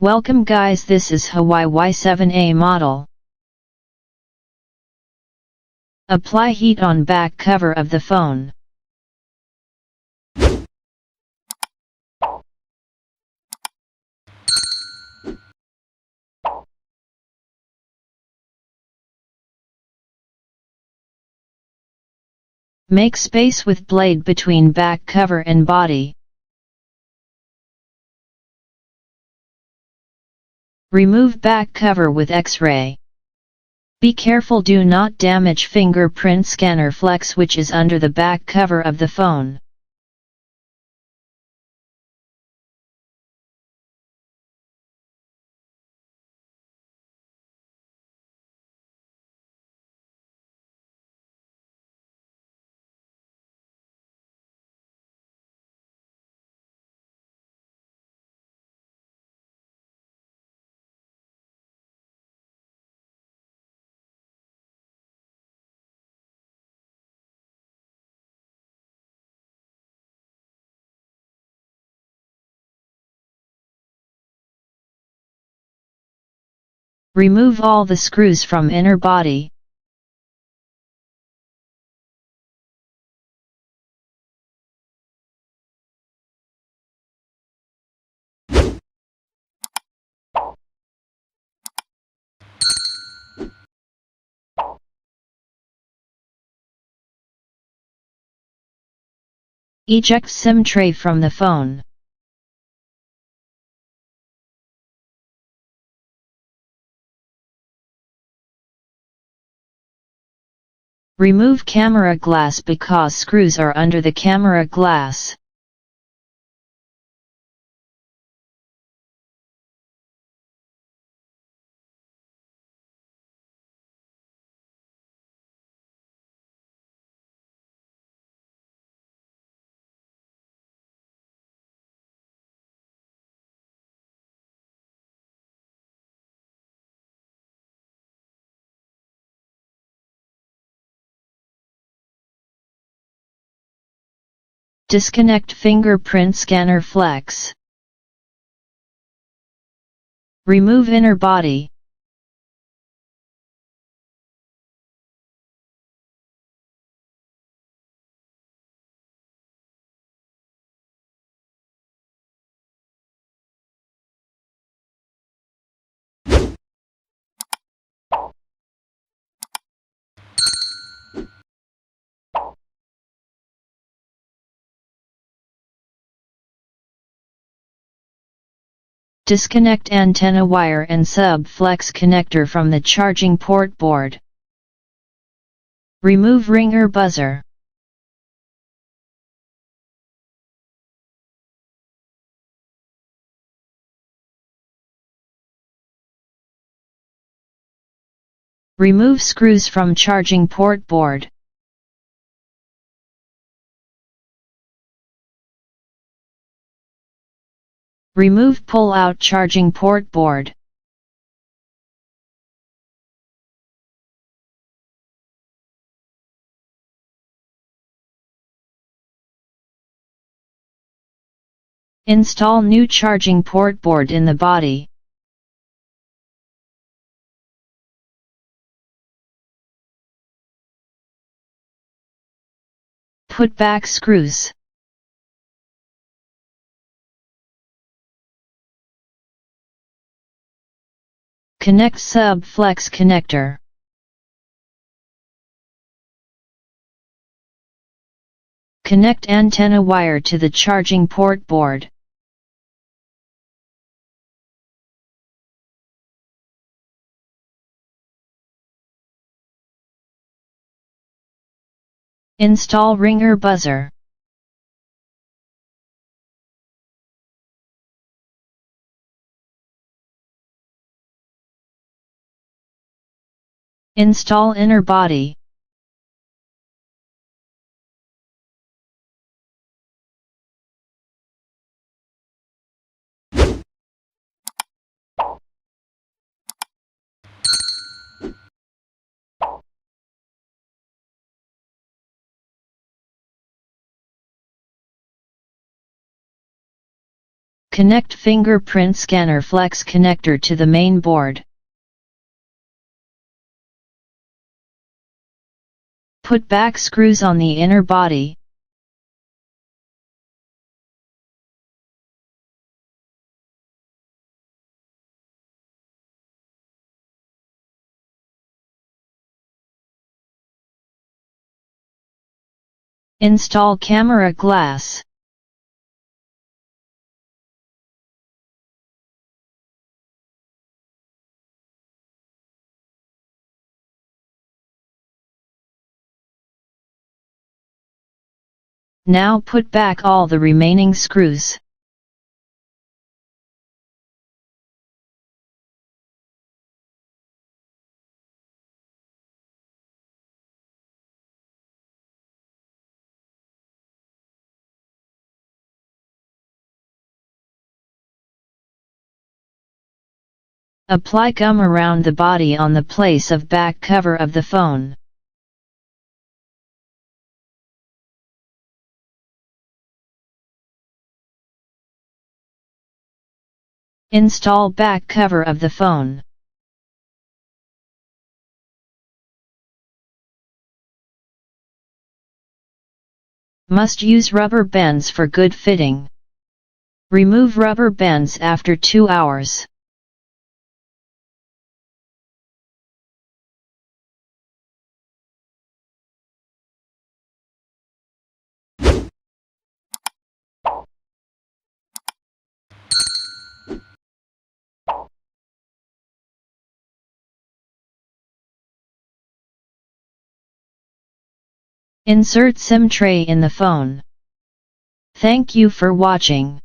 Welcome guys, this is Huawei Y7A model. Apply heat on back cover of the phone. Make space with blade between back cover and body. Remove back cover with X-ray. Be careful, do not damage fingerprint scanner flex which is under the back cover of the phone. Remove all the screws from inner body. Eject SIM tray from the phone. Remove camera glass because screws are under the camera glass. Disconnect fingerprint scanner flex. Remove inner body. Disconnect antenna wire and sub-flex connector from the charging port board. Remove ringer buzzer. Remove screws from charging port board. Remove pull-out charging port board. Install new charging port board in the body. Put back screws. Connect sub-flex connector. Connect antenna wire to the charging port board. Install ringer buzzer. Install inner body. Connect fingerprint scanner flex connector to the main board. Put back screws on the inner body. Install camera glass. Now put back all the remaining screws. Apply gum around the body on the place of back cover of the phone. Install back cover of the phone. Must use rubber bands for good fitting. Remove rubber bands after 2 hours. Insert SIM tray in the phone. Thank you for watching.